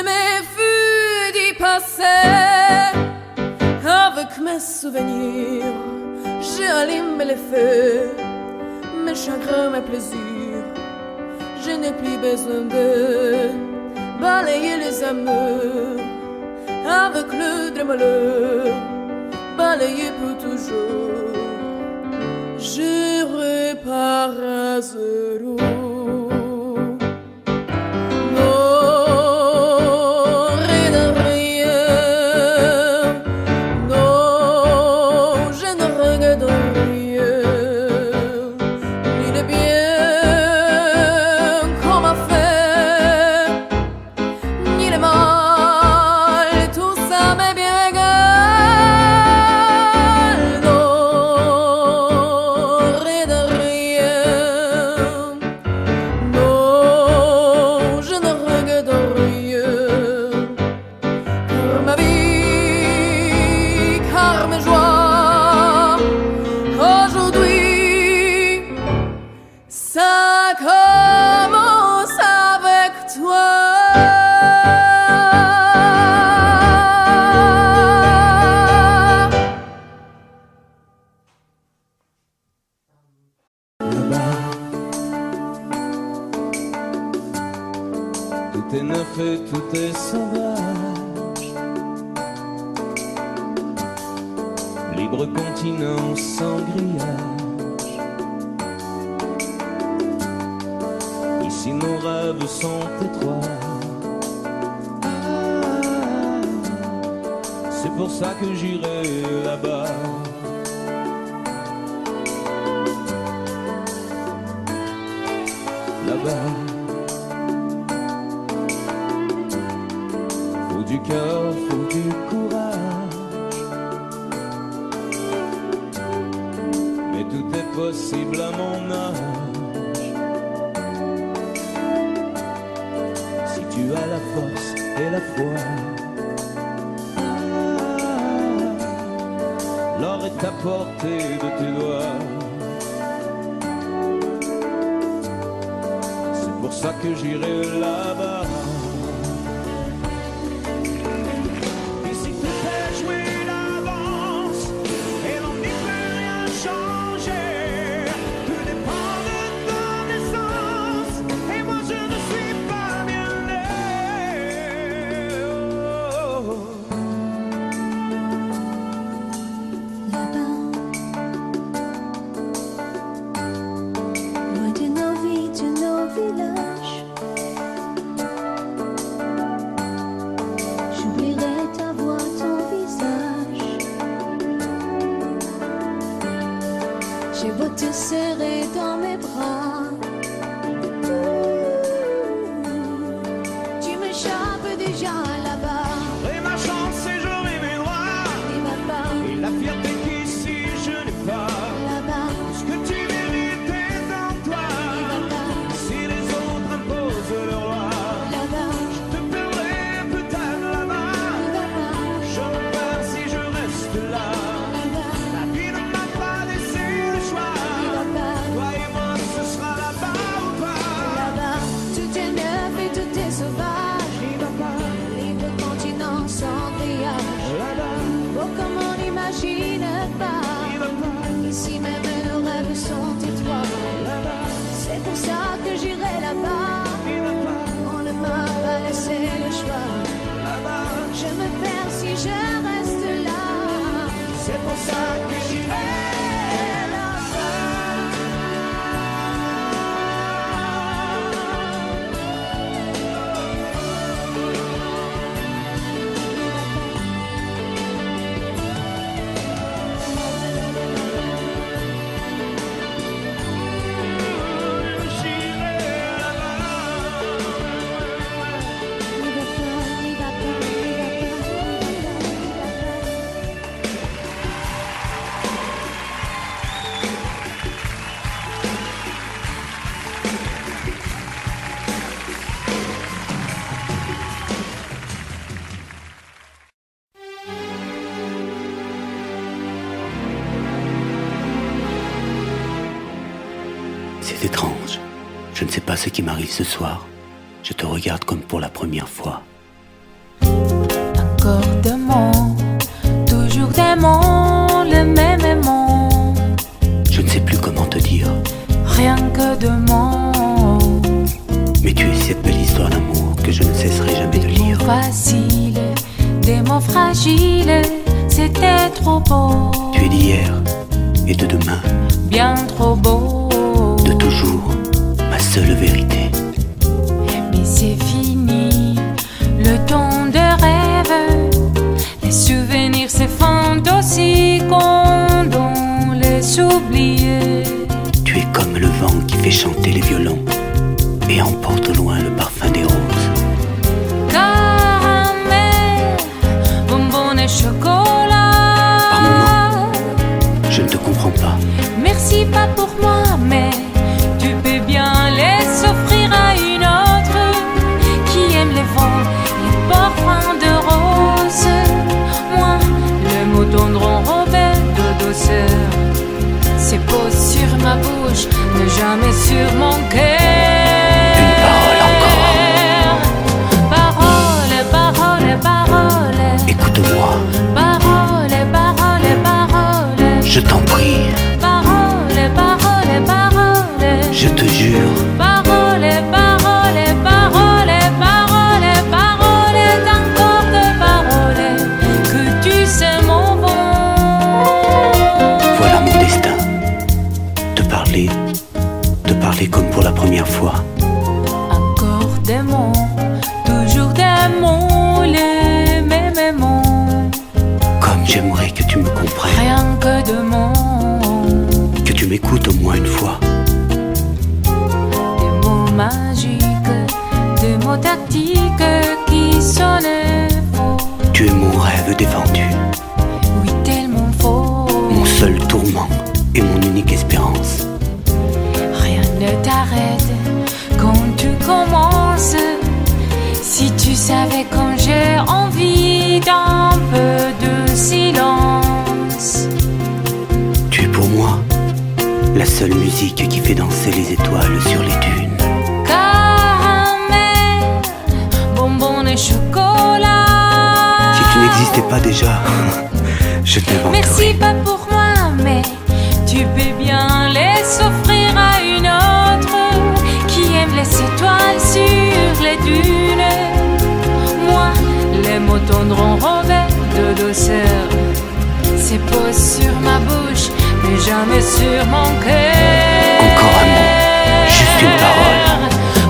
Je m'effuis d'y passer avec mes souvenirs. J'allume les feux, mes chagrins, mes plaisirs. Je n'ai plus besoin de balayer les amours avec le de malheur, balayer pour toujours. Je repars à zéro. Tout est neuf et tout est sauvage. Libre continent sans grillage. Ici nos rêves sont étroits. C'est pour ça que j'irai là-bas. Là-bas. Faut du cœur, faut du courage. Mais tout est possible à mon âge. Si tu as la force et la foi, l'or est à portée de tes doigts. C'est pour ça que j'irai là-bas. J'ai beau te serrer dans mes bras, tu m'échappes déjà là-bas. J'aurai ma chance et j'aurai mes droits. Et ma part, Et la fierté qu'ici je n'ai pas. là-bas, Ce que tu mérites est en toi. et ma part, Si les autres imposent leur loi, là-bas, je te perdrai peut-être là-bas. et ma part, Je repars si je reste là. là-bas, La vie ne m'a pas laissé le choix. et ma part, Toi et moi, ce sera là-bas ou pas. là-bas. Tout est neuf et tout est sauvage. Et ma part, Libre continent sans grillage. là-bas, Oh, comme on n'imagine pas. et ma part, Ici même nos rêves sont étroits. là-bas, C'est pour ça que j'irai là-bas. et ma part, On ne m'a pas laissé le choix. là-bas. Je me perds si je reste là. C'est pour ça que j'irai C'est étrange. Je ne sais pas ce qui m'arrive ce soir. Je te regarde comme pour la première fois. Encore d'aimant, toujours d'aimant, le même aimant. Je ne sais plus comment te dire. Rien que d'aimant. Mais tu es cette belle histoire d'amour que je ne cesserai jamais de lire. Des mots faciles, des mots fragiles, c'était trop beau. Tu es d'hier et de demain, bien trop beau. de toujours, ma seule vérité. Mais c'est fini, le temps de rêve. Les souvenirs s'effondrent aussi quand on les oublie. Tu es comme le vent qui fait chanter les violons et emporte au loin le parfum des roses. Caramel, bonbons et chocolat. Par moments, je ne te comprends pas. Merci pas pour moi, mais tu peux bien les offrir à une autre qui aime les vents, les parfums de rose. Moi, le mot tendre enrobé de douceur, c'est posé sur ma bouche, mais jamais sur mon cœur. Une parole encore. Parole, parole, parole. Écoute-moi, Parole, parole, parole. je t'en prie, Parole, parole, parole. je te jure. Parole, parole, parole, parole, parole, encore de paroles que tu sais mon bon. Voilà mon destin. Te parler comme pour la première fois. Encore des mots, toujours des mots, les mêmes mots. Comme j'aimerais que tu me comprennes, Rien que de mots, que tu m'écoutes au moins une fois. des mots magiques, des mots tactiques qui sonnent faux. Tu es mon rêve défendu, Oui, tellement faux. mon seul tourment et mon unique espérance. Rien ne t'arrête quand tu commences. Si tu savais quand j'ai envie d'un peu de silence. Tu es pour moi la seule musique qui fait danser les étoiles sur les dunes. Caramel, bonbons et chocolat. Si tu n'existais pas déjà, je t'inventerais. Merci pas pour moi, mais tu peux bien les offrir à une autre qui aime les étoiles sur les dunes. Moi, les mots tendres enrobés de douceur, c'est posé sur ma bouche, mais jamais sur mon cœur. Encore un mot, juste une parole.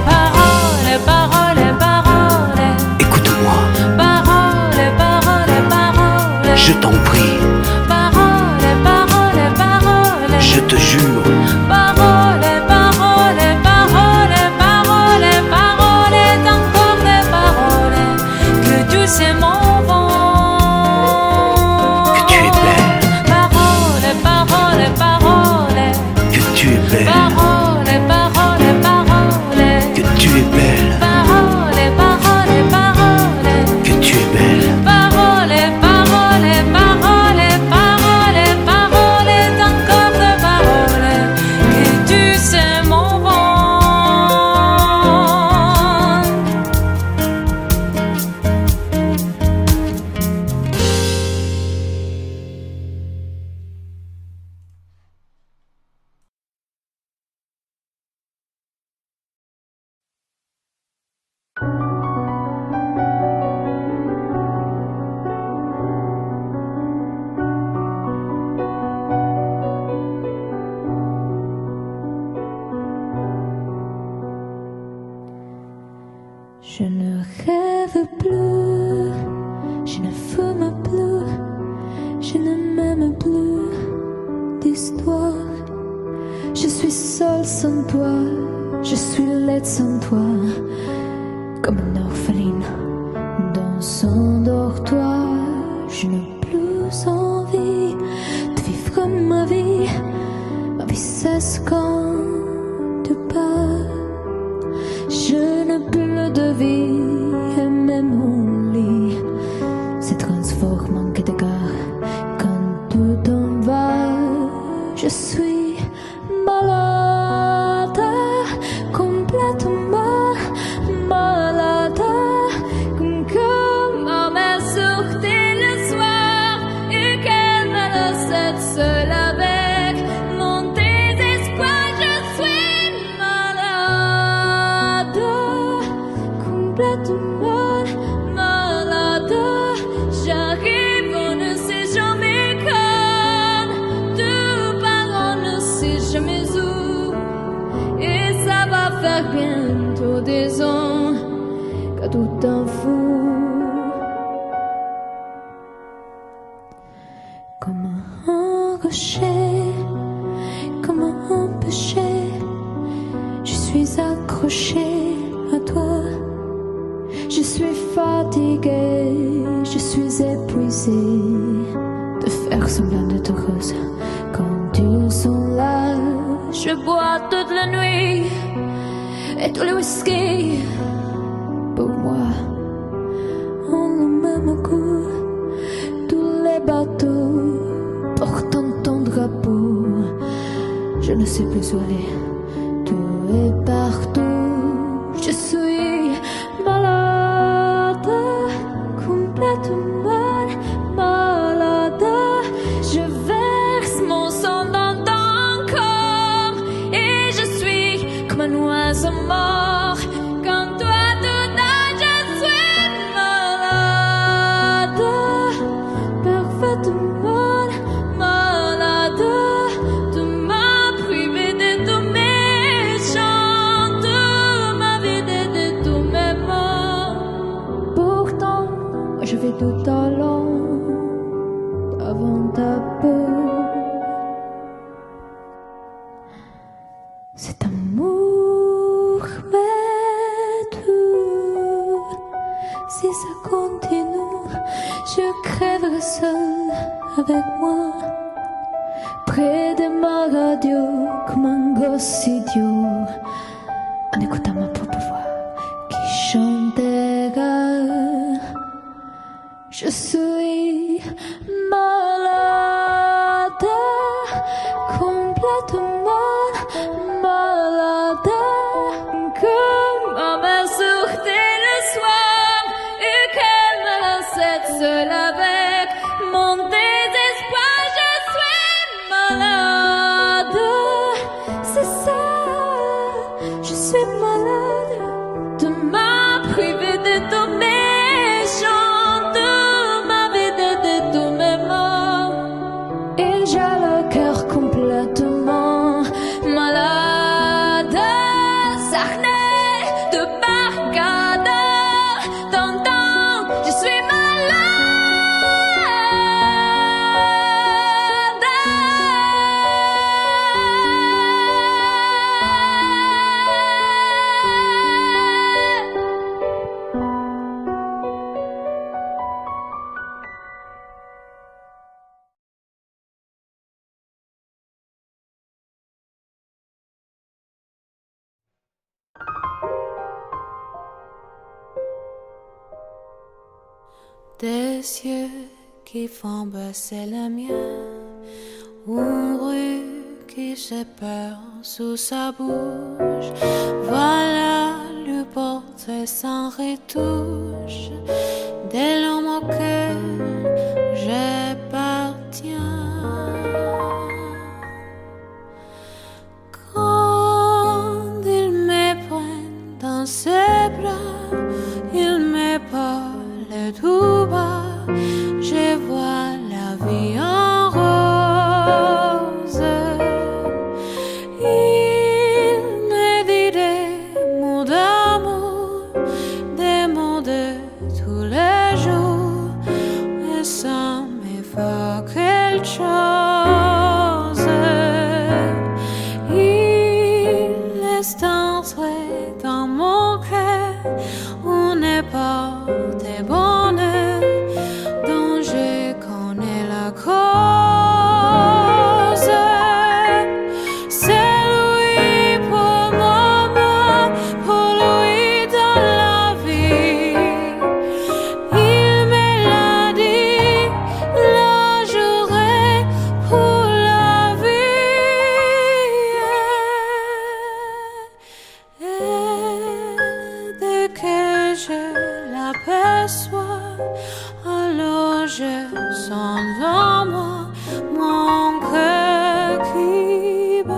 Parole, parole, parole. Écoute-moi, Parole, parole, parole. je t'en prie, Parole, parole, parole. je te jure. Parole, parole, parole, parole, parole, encore des paroles que tu sais mon vent. Que tu es belle, Parole, parole, parole. que tu es belle, Parole, parole, parole. que tu es belle, Parole, parole, parole. que tu es belle. Parole, parole, parole, parole, parole, encore de paroles que tu sais mon vent. Je ne rêve plus, je ne fume plus, je ne m'aime plus d'histoire. Je suis seule sans toi, je suis laide sans toi, comme une orpheline dans son dortoir. Je n'ai plus envie de vivre ma vie cesse quand tu pars. Je n'ai plus de vie et même mon lit se transforme en quai de gare quand tu t'en vas. Je suis malade, complètement malade, comme ma mère sur accrochée comme un péché. Je suis accrochée à toi. Je suis fatiguée, je suis épuisée de faire semblant d'être heureuse quand ils sont là. Je bois toute la nuit et tous les whisky pour moi ont le même goût. Tous les bateaux portant ton drapeau, je ne sais plus où aller. Tout est partout. Je suis malade, complètement malade. Je verse mon sang dans ton corps et je suis comme un oiseau mort. Quand toi tout âge, je suis malade, parfaitement malade. Tu m'as privé de tous mes chants, tu m'as vidé de tous mes mots. Pourtant, je vais tout allant avant ta peau. Cet amour m'est tout. Si ça continue, je crèverai seule avec moi, près de ma radio, comme un gosse idiot, en écoutant ma propre voix qui chantera. Je suis malade, complètement malade, comme ma mère sortait le soir et qu'elle me laissait seule avec mon désespoir. Je suis malade, c'est ça, je suis malade. Tu m'as privé de tous mes chants, tu m'as vidé de tous mes mots, et j'ai le cœur complètement malade. Sarney de Barcade, t'entends, je suis Des yeux qui font baisser les miens, une rue qui se perd sous sa bouche. Voilà le portrait sans retouche de l'homme auquel j'appartiens. Quand il me prend dans ses bras, il me parle tout bas, je vois la vie en rose. Il me dit des mots d'amour, des mots de tous les jours, et ça me fait quelque chose. Il laisse entrer dans mon cœur une porte de bonheur dont je connais la cause. C'est lui pour moi, pour lui dans la vie. Il me l'a dit, la journée pour la vie. Et dès que je l'aperçois, alors je sens en moi mon cœur qui bat.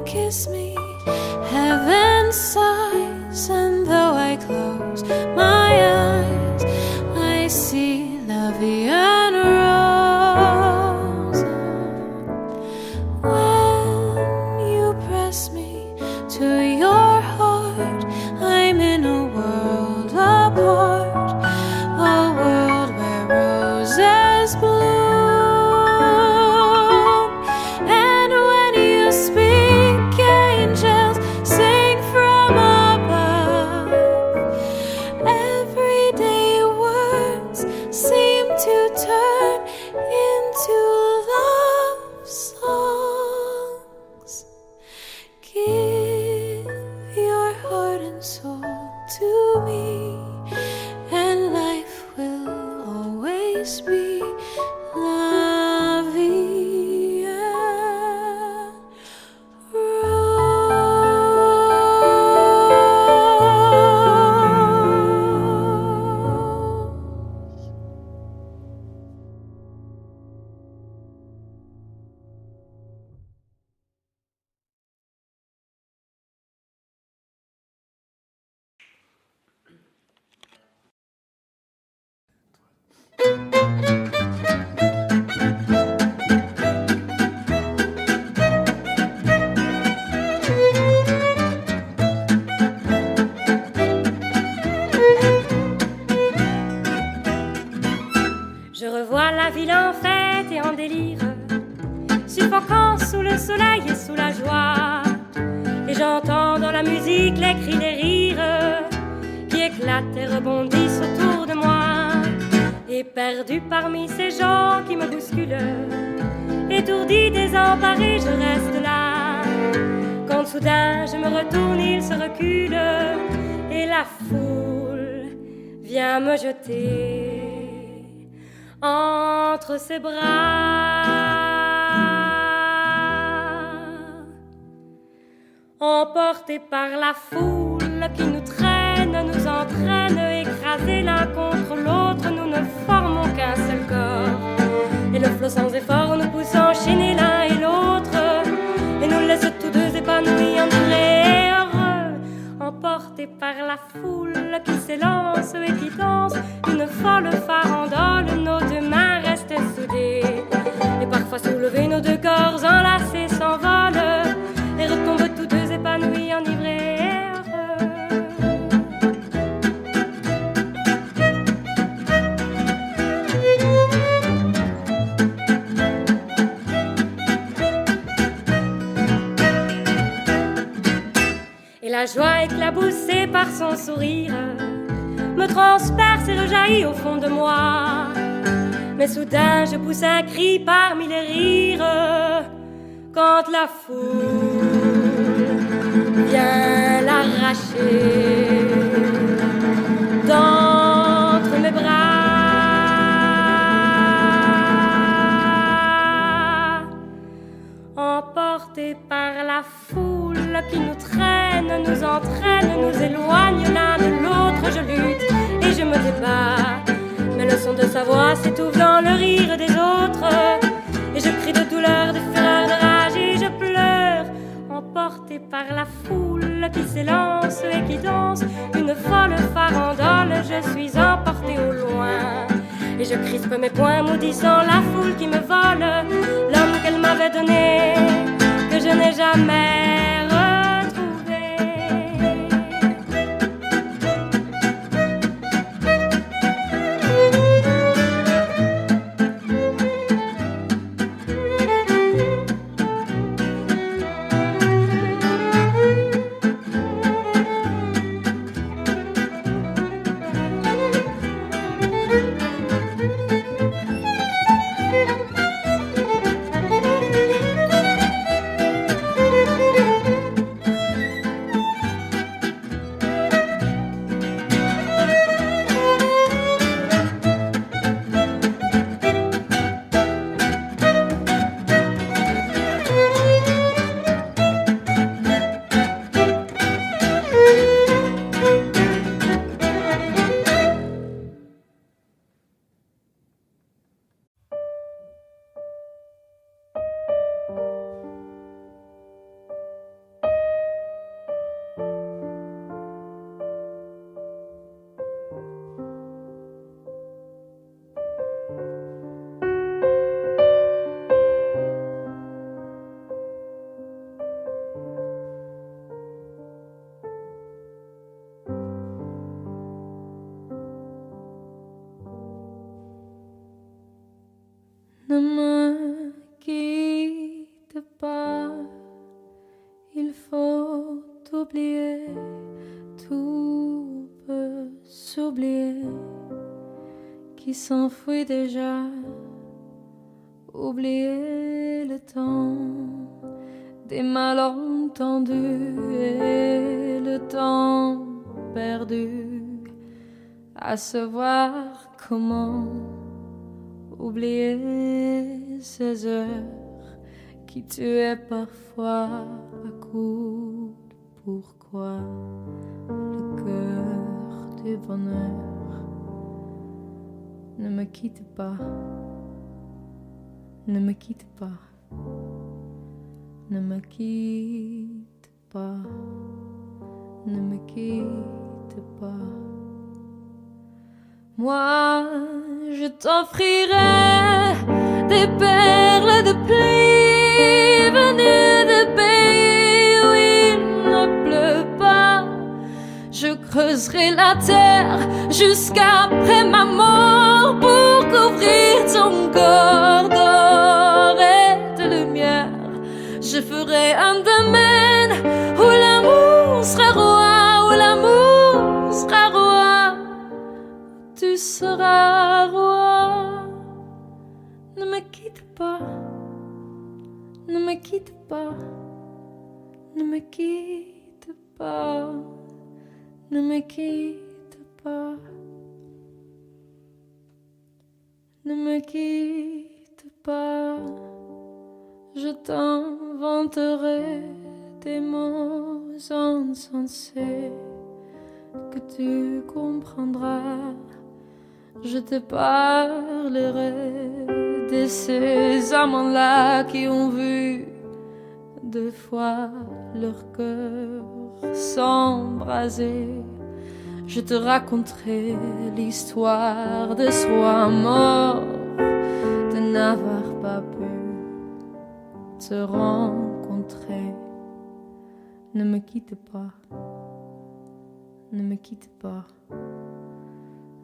kiss me, heaven sighs, and though I close my eyes, I see la vie en rose. When you press me to your heart, I'm in a world apart, a world where roses bloom. And when you speak, angels sing from above. Everyday words seem to turn into love songs. Give your heart and soul to me, and life will always be la vie en rose. Je revois la ville en fête et en délire, suffocant sous le soleil et sous la joie. Et j'entends dans la musique les cris des rires qui éclatent et rebondissent autour de moi. Et perdu parmi ces gens qui me bousculent, étourdi, désemparé, je reste là. Quand soudain je me retourne, il se recule et la foule vient me jeter entre ses bras. Emportés par la foule qui nous traîne, nous entraîne, écrasés l'un contre l'autre, nous ne formons qu'un seul corps. Et le flot sans effort nous pousse enchaîner l'un et l'autre, et nous laisse tous deux épanouis, enivrés et heureux. Emportés par la foule qui s'élance et qui danse une folle farandole, nos deux mains restent soudées, et parfois soulevés, nos deux corps enlacés s'envolent et retombent tous deux épanouis, enivrés et heureux. Et la joie éclaboussée par son sourire me transperce et rejaillit au fond de moi. Mais soudain je pousse un cri parmi les rires quand la foule vient l'arracher d'entre mes bras. Emportés par la foule qui nous traîne, nous entraîne, nous éloigne l'un de l'autre, je lutte et je me débat. Mais le son de sa voix s'étouffe dans le rire des autres, et je crie de douleur, de fureur, de rage et je pleure. Emporté par la foule qui s'élance et qui danse une folle farandole, je suis emporté au loin. Et je crispe mes poings maudissant la foule qui me vole l'homme qu'elle m'avait donné, que je n'ai jamais retrouvé. s'oublier, tout peut s'oublier, qui s'enfuit déjà. Oublier le temps des malentendus et le temps perdu à savoir comment oublier ces heures qui tuaient parfois à coups de pourquoi le cœur du bonheur. Ne me quitte pas. Ne me quitte pas, ne me quitte pas, ne me quitte pas. Moi, je t'offrirai des perles de pluie venues de pays où il ne pleut pas. Je creuserai la terre jusqu'après ma mort pour couvrir ton corps d'or et de lumière. Je ferai un domaine où l'amour sera roi, où l'amour sera roi, tu seras roi. Ne me quitte pas, ne me quitte pas, ne me quitte pas, ne me quitte pas, ne me quitte pas. Je t'inventerai des mots insensés que tu comprendras. Je te parlerai de ces amants-là qui ont vu deux fois leur cœur s'embraser. Je te raconterai l'histoire de ce roi mort, de n'avoir pas pu te rencontrer. Ne me quitte pas, ne me quitte pas,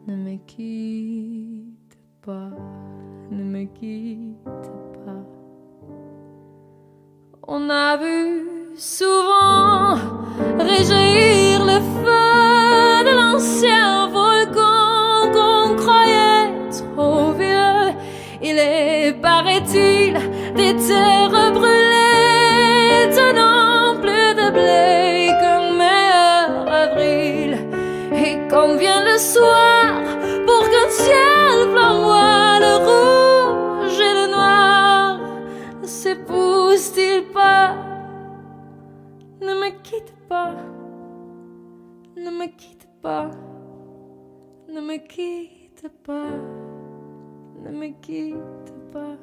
ne me quitte pas, ne me quitte pas. On a vu souvent réjaillir le feu de l'ancien volcan qu'on croyait trop vieux. Il est, paraît-il, des terres brûlées, tenant plus de blé qu'un meilleur avril. Et quand vient le soir, pour qu'un ciel flamboie, le rouge et le noir ne s'épousent-ils pas? Ne me quitte pas, ne me quitte pas, ne me quitte pas, ne me quitte pas.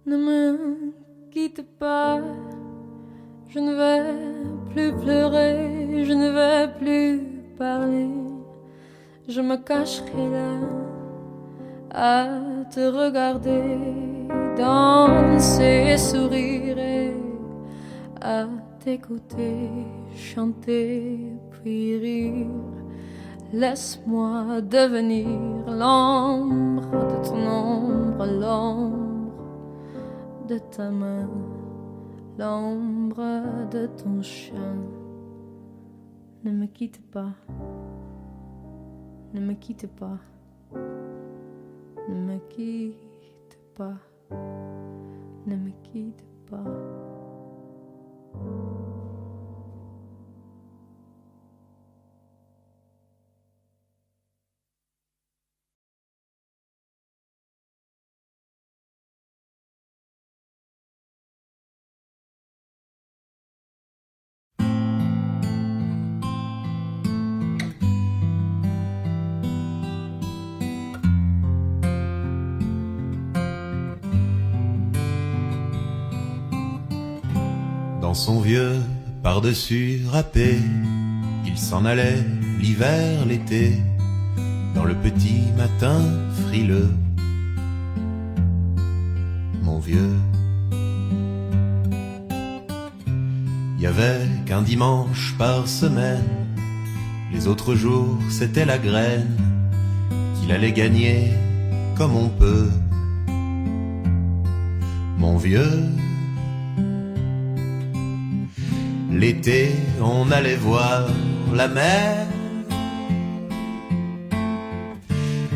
Ne me quitte pas, je ne vais plus pleurer, je ne vais plus parler. Je me cacherai là à te regarder danser et sourire et à t'écouter chanter puis rire. Laisse-moi devenir l'ombre de ton ombre, l'ombre de ta main, l'ombre de ton chien. Ne me quitte pas, ne me quitte pas, ne me quitte pas, ne me quitte pas. Dans son vieux par-dessus râpé, il s'en allait l'hiver, l'été, dans le petit matin frileux. Mon vieux, il y avait qu'un dimanche par semaine, les autres jours c'était la graine qu'il allait gagner comme on peut. Mon vieux, L'été, on allait voir la mer.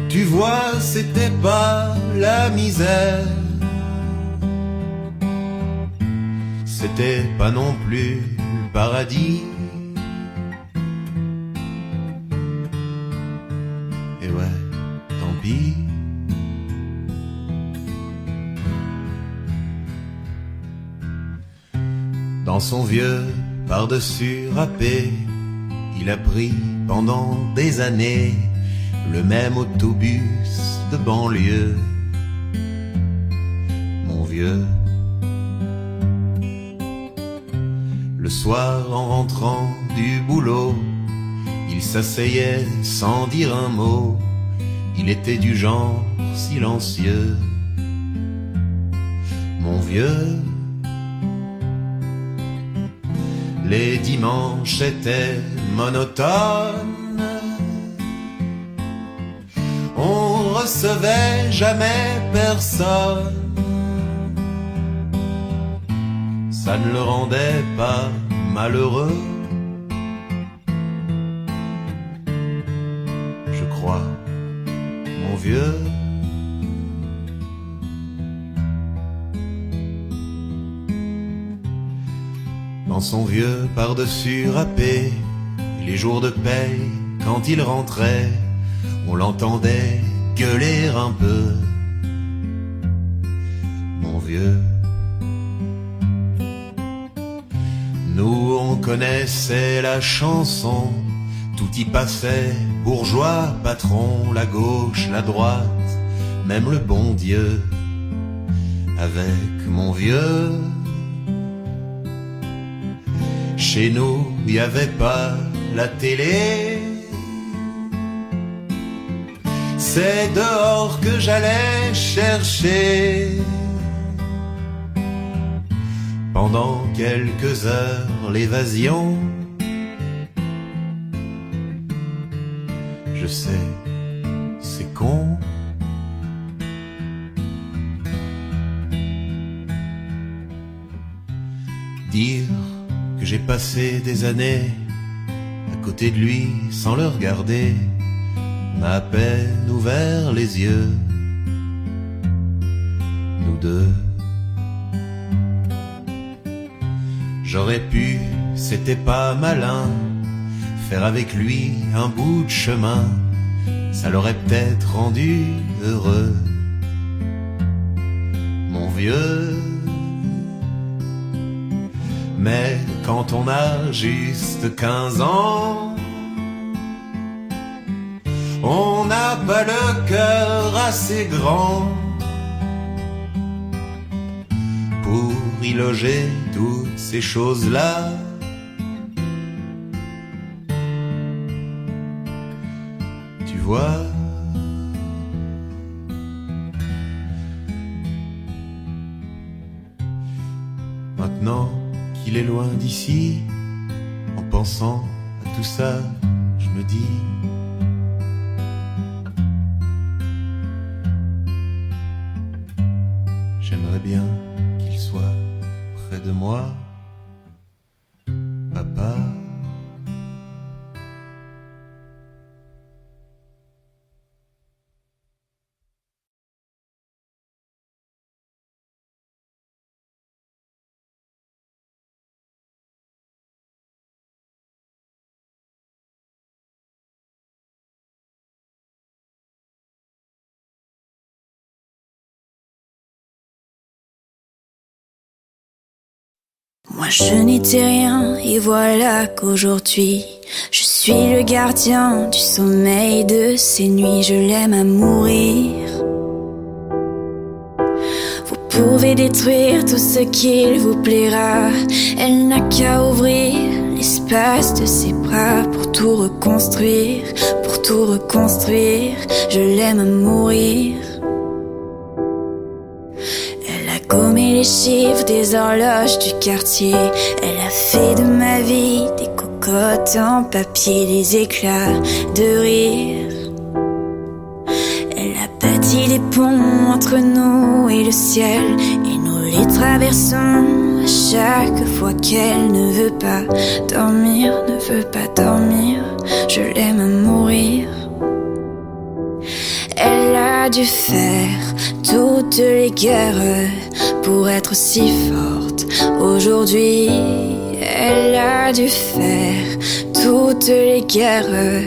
Tu vois, c'était pas la misère. C'était pas non plus le paradis. Et ouais, tant pis. Dans son vieux par-dessus râpé, il a pris pendant des années le même autobus de banlieue. Mon vieux. Le soir, en rentrant du boulot, il s'asseyait sans dire un mot. Il était du genre silencieux. Mon vieux. Les dimanches étaient monotones. On recevait jamais personne. Ça ne le rendait pas malheureux, je crois, mon vieux. Dans son vieux par-dessus râpé, les jours de paye, quand il rentrait, on l'entendait gueuler un peu. Mon vieux. Nous on connaissait la chanson, tout y passait, bourgeois, patron, la gauche, la droite, même le bon Dieu. Avec mon vieux, chez nous, il n'y avait pas la télé. C'est dehors que j'allais chercher. Pendant quelques heures, l'évasion. Je sais, c'est con. Dire que j'ai passé des années à côté de lui sans le regarder m'a à peine ouvert les yeux. Nous deux. J'aurais pu, c'était pas malin, faire avec lui un bout de chemin, ça l'aurait peut-être rendu heureux. Mon vieux. Mais quand on a juste 15 ans, on n'a pas le cœur assez grand pour y loger toutes ces choses-là. Tu vois, maintenant qu'il est loin d'ici, en pensant à tout ça, je me dis j'aimerais bien qu'il soit près de moi, papa. Moi je n'étais rien et voilà qu'aujourd'hui je suis le gardien du sommeil de ces nuits. Je l'aime à mourir. Vous pouvez détruire tout ce qu'il vous plaira, elle n'a qu'à ouvrir l'espace de ses bras pour tout reconstruire, pour tout reconstruire. Je l'aime à mourir. Gommé les chiffres des horloges du quartier, elle a fait de ma vie des cocottes en papier, des éclats de rire. Elle a bâti des ponts entre nous et le ciel, et nous les traversons à chaque fois qu'elle ne veut pas dormir, ne veut pas dormir. Je l'aime à mourir. Elle a dû faire toutes les guerres pour être si forte. Aujourd'hui, elle a dû faire toutes les guerres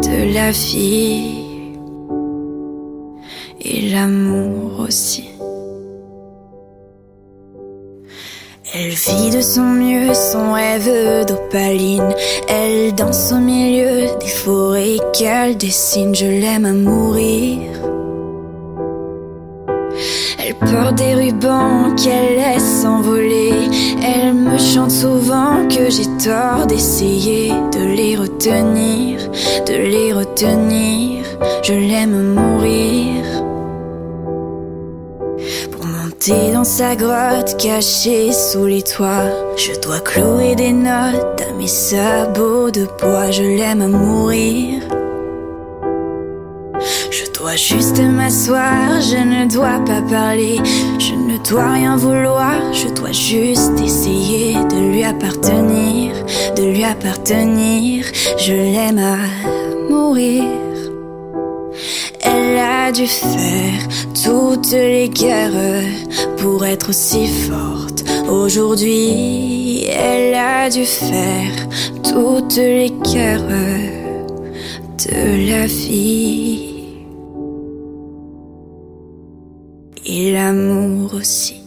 de la vie et l'amour aussi. Elle vit de son mieux son rêve d'opaline. Elle danse au milieu des forêts qu'elle dessine. Je l'aime à mourir. Elle porte des rubans qu'elle laisse s'envoler. Elle me chante souvent que j'ai tort d'essayer de les retenir, de les retenir. Je l'aime à mourir. Dans sa grotte cachée sous les toits, je dois clouer des notes à mes sabots de bois. Je l'aime à mourir. Je dois juste m'asseoir, je ne dois pas parler, je ne dois rien vouloir, je dois juste essayer de lui appartenir, de lui appartenir. Je l'aime à mourir. Elle a dû faire toutes les guerres pour être aussi forte. Aujourd'hui, elle a dû faire toutes les guerres de la vie et l'amour aussi.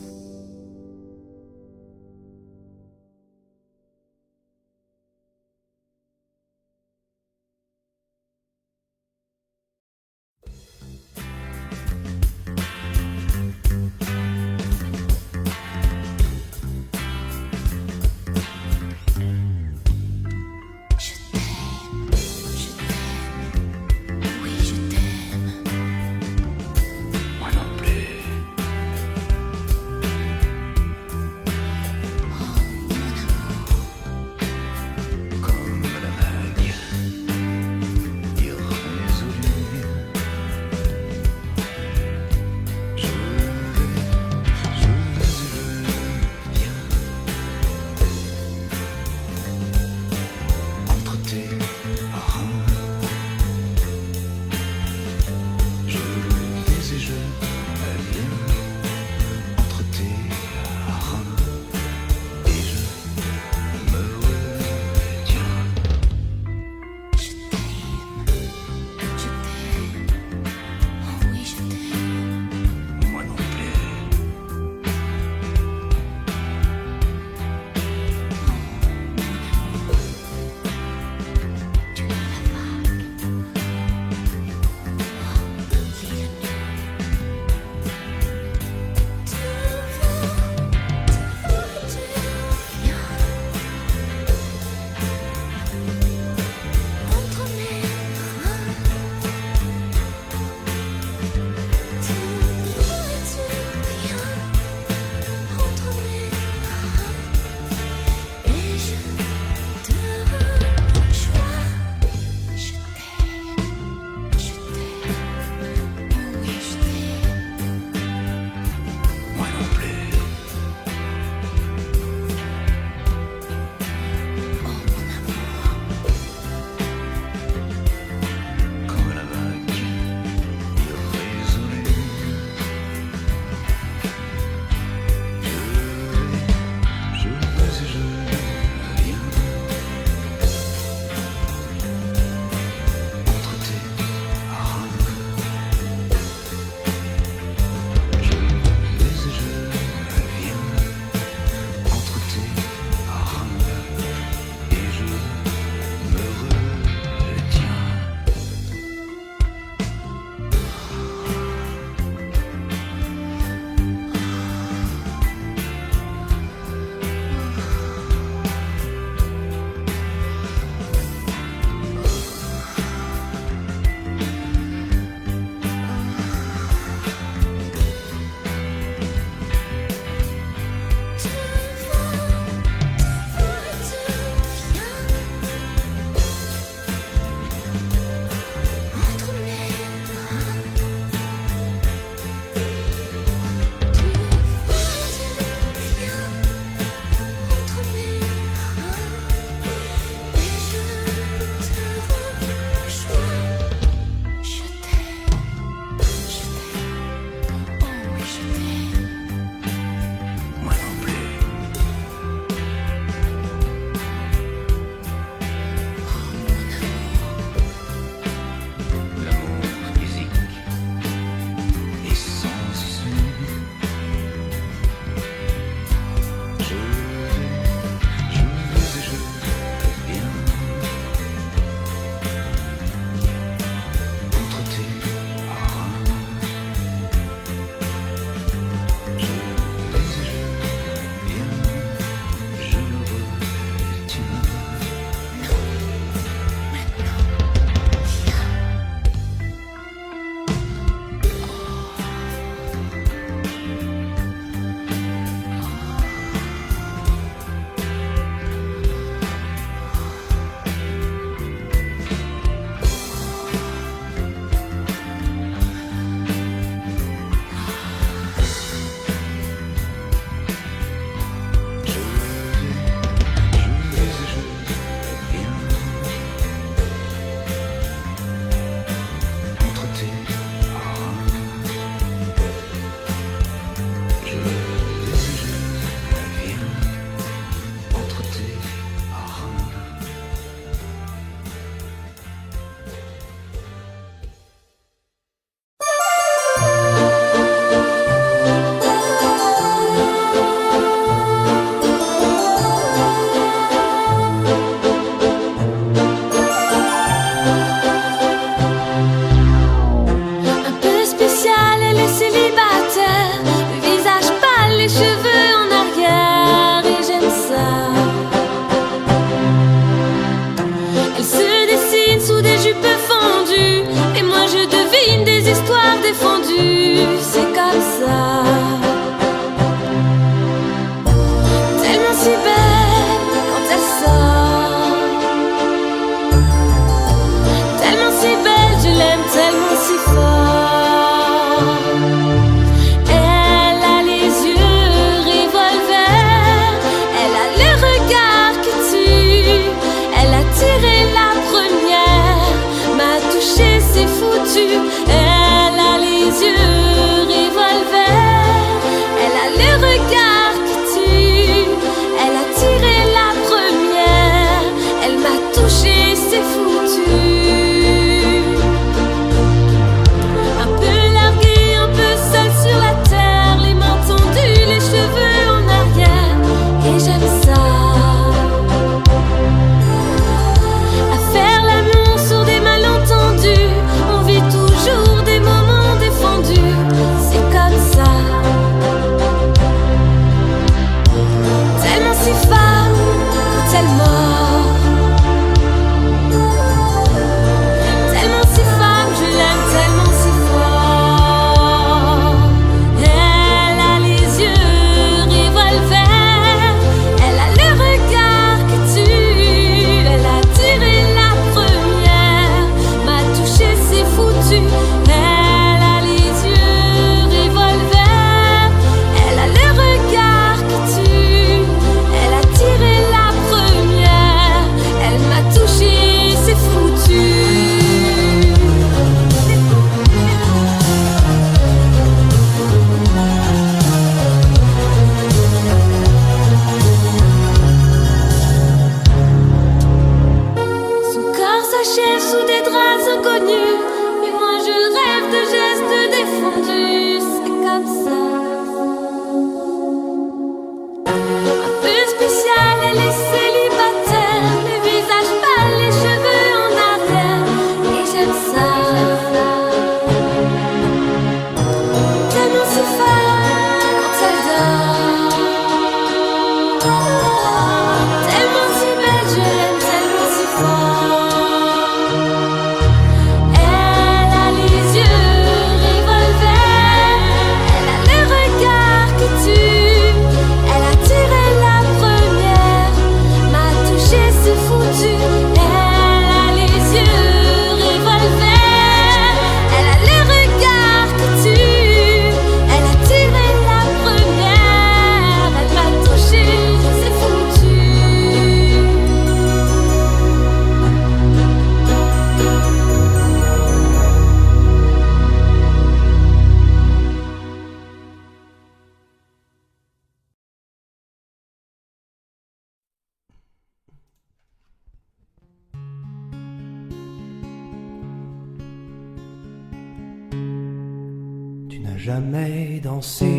jamais dansé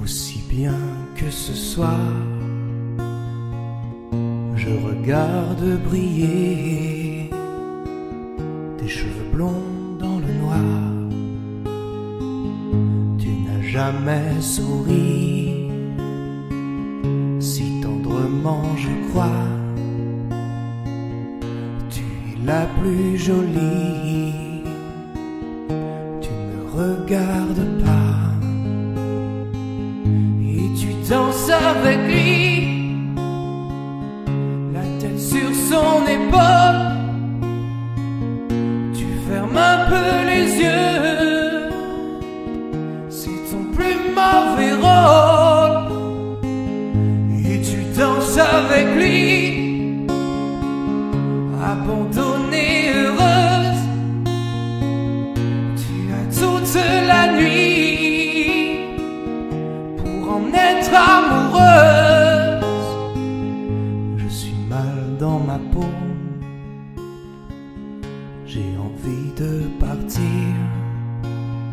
aussi bien que ce soir. Je regarde briller tes cheveux blonds dans le noir. Tu n'as jamais souri si tendrement, je crois. Tu es la plus jolie. Tu ne regardes pas et tu danses avec lui, la tête sur son épaule. Tu fermes un peu les yeux, c'est ton plus mauvais rôle. Et tu danses avec lui, abandonnée, heureuse. Tu as toute la nuit pour en être amoureuse. Je suis mal dans ma peau, j'ai envie de partir.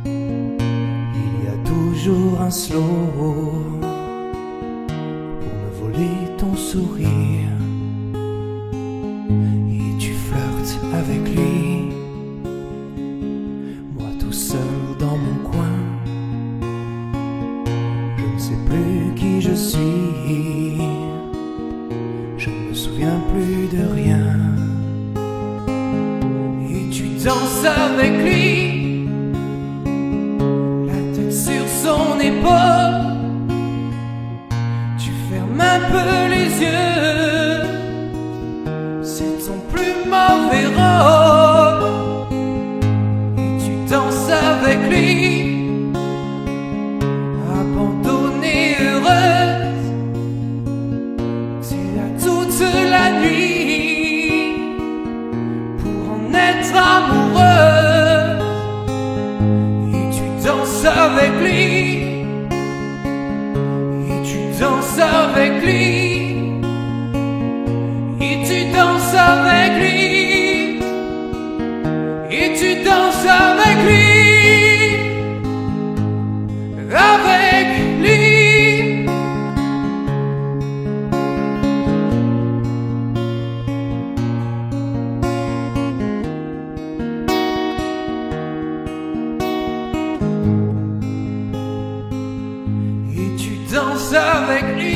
Il y a toujours un slow pour me voler ton sourire. Et tu flirtes avec lui, moi tout seul dans mon coin. Je ne sais plus qui je suis, je ne me souviens plus de rien. Et tu danses avec lui, la tête sur son épaule. Tu fermes un peu les yeux, c'est ton plus mauvais rôle. Et tu danses avec lui, abandonnée, heureuse. Tu as toute la nuit pour en être amoureuse. Et tu danses avec lui, et tu danses avec lui, et tu danses avec lui, et tu danses avec lui, avec lui. Et tu danses avec lui.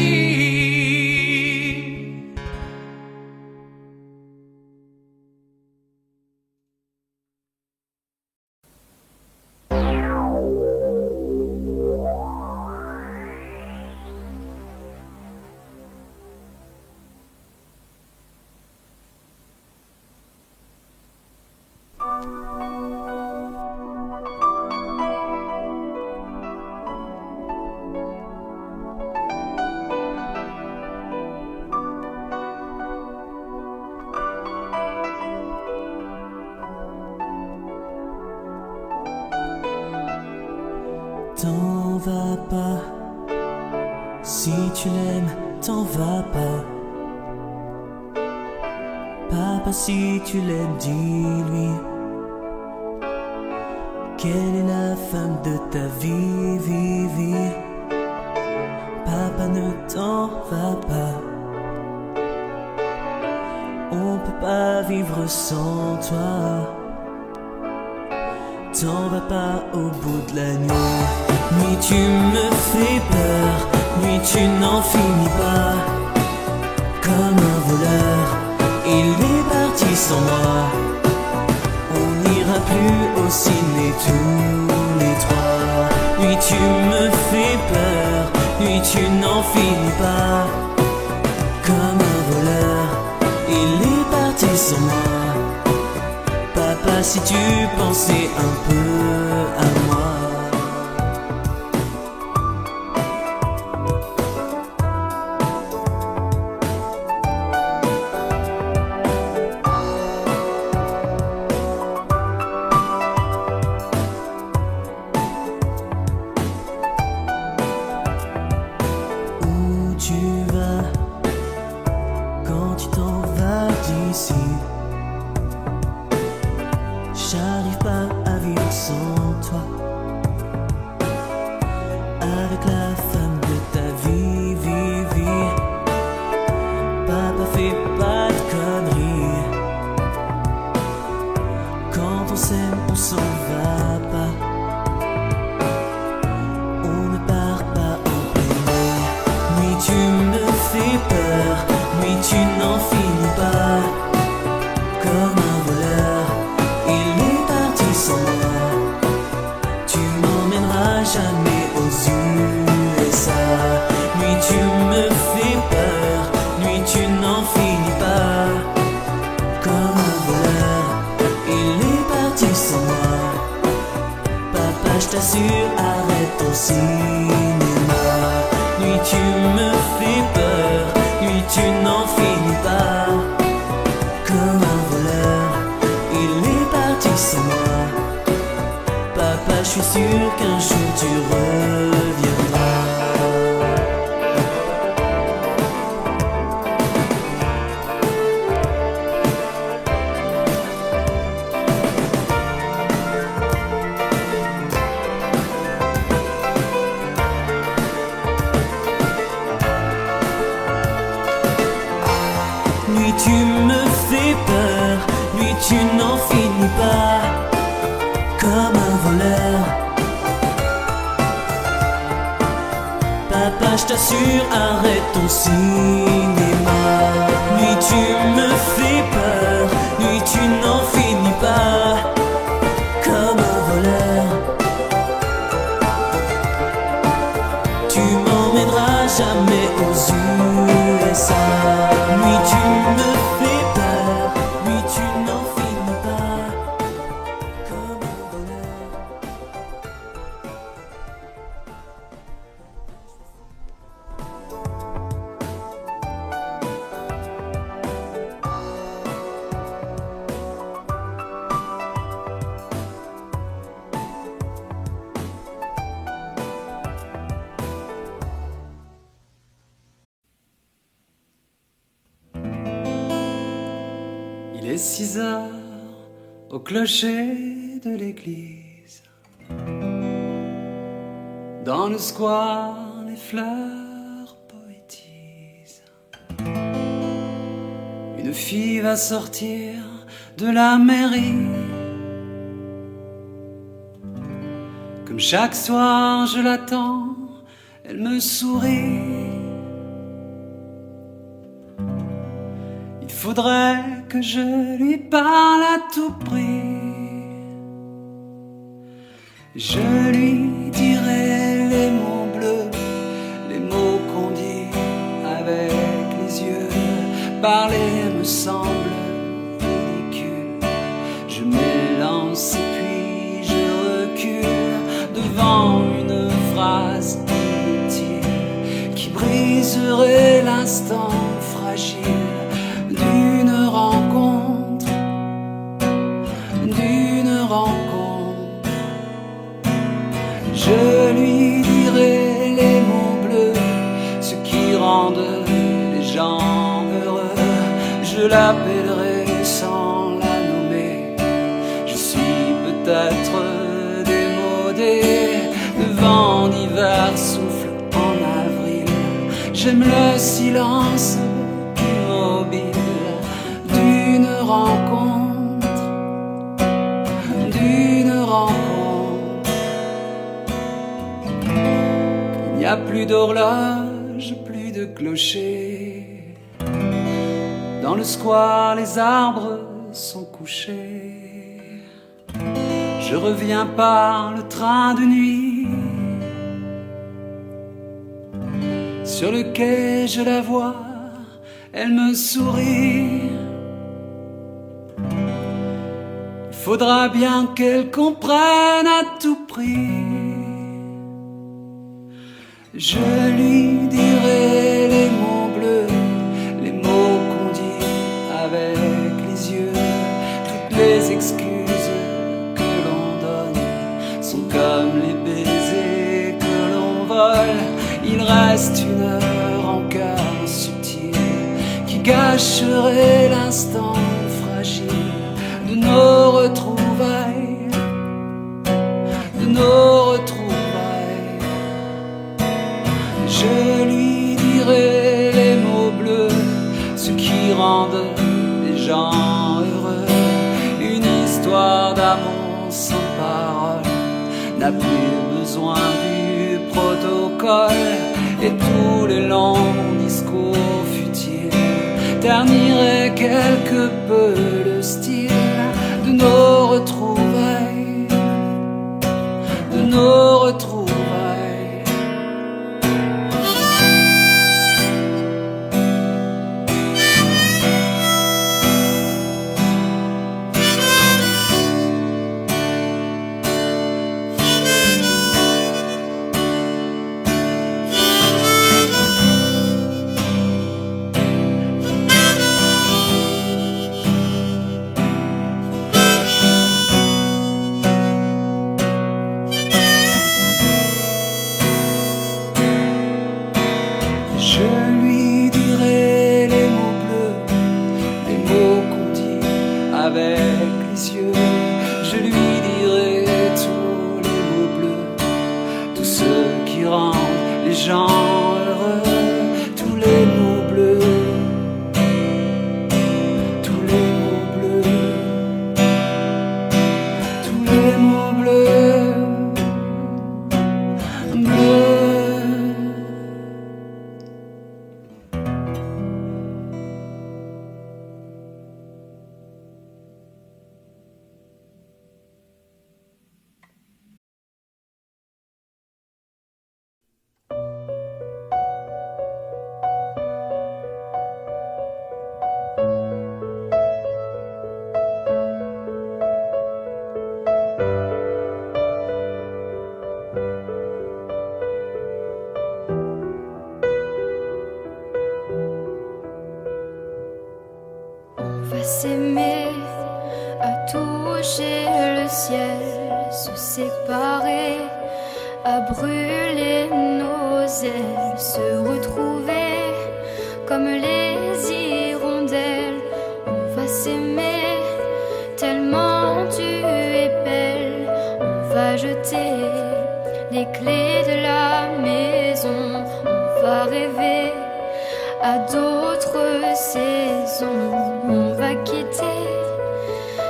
T'en vas pas, si tu l'aimes, t'en vas pas. Papa, si tu l'aimes, dis-lui quelle est la femme de ta vie, vie, vie. Papa, ne t'en va pas, on peut pas vivre sans toi. T'en vas pas au bout de la nuit. Nuit tu me fais peur, nuit tu n'en finis pas. Comme un voleur, il est parti sans moi. On n'ira plus au ciné tous les trois. Nuit tu me fais peur, nuit tu n'en finis pas. Comme un voleur, il est parti sans moi. Papa, si tu pensais un peu à moi. Où tu vas quand tu t'en vas d'ici? J'arrive pas à vivre sans tu me fais peur, nuit tu n'en finis pas. Comme un voleur, il est parti sans moi. Tu m'emmèneras jamais aux USA. Nuit tu me fais peur, nuit tu n'en finis pas. Comme un voleur, il est parti sans moi. Papa, je t'assure, arrête ton cinéma. Nuit tu me fais peur, nuit tu n'en finis pas. Comme un voleur, il est parti sans moi. Papa, je suis sûr qu'un jour tu reviendras. Nuit tu me fais peur, nuit tu n'en finis pas. Comme un voleur. Papa, je t'assure, arrête ton cinéma. Nuit tu me fais peur, nuit tu n'en finis pas. Comme un voleur. Tu m'emmèneras jamais aux USA. Nuit tu me fais peur, nuit tu n'en finis pas. Comme un voleur. Il est 6 heures au clocher de l'église. Dans le square, les fleurs poétisent. Une fille va sortir de la mairie. Comme chaque soir, je l'attends, elle me sourit. Il faudrait que je lui parle à tout prix. Je lui dirai les mots bleus, les mots qu'on dit avec les yeux. Parler me semble ridicule. Je m'élance et puis je recule devant une phrase inutile qui briserait l'instant fragile d'une rencontre, d'une rencontre. Je lui dirai les mots bleus, ceux qui rendent les gens heureux. Je l'appellerai sans la nommer. Je suis peut-être démodé, le vent d'hiver souffle en avril. J'aime le silence immobile d'une rencontre, d'une rencontre. Il n'y a plus d'horloge, plus de clocher. Dans le square, les arbres sont couchés. Je reviens par le train de nuit. Sur le quai, je la vois, elle me sourit. Il faudra bien qu'elle comprenne à tout prix. Je lui dirai les mots bleus, les mots qu'on dit avec les yeux. Toutes les excuses que l'on donne sont comme les baisers que l'on vole. Il reste une rancœur subtile qui gâcherait l'instant fragile de nos retrouvailles, de nos retrouvailles. Je lui dirai les mots bleus, ceux qui rendent les gens heureux. Une histoire d'amour sans parole n'a plus besoin du protocole. Et tous les longs quelque peu le style de nos retrouvailles, de nos retrouvailles. Je lui dirai les mots bleus, les mots qu'on dit avec les yeux. Je lui dirai tous les mots bleus, tous ceux qui rendent les gens heureux. Tous les mots bleus, tous les mots bleus, tous les mots bleus, bleus. S'aimer, à toucher le ciel, se séparer, à brûler nos ailes, se retrouver comme les hirondelles. On va s'aimer tellement tu es belle. On va jeter les clés de la maison. On va rêver à d'autres saisons. On va quitter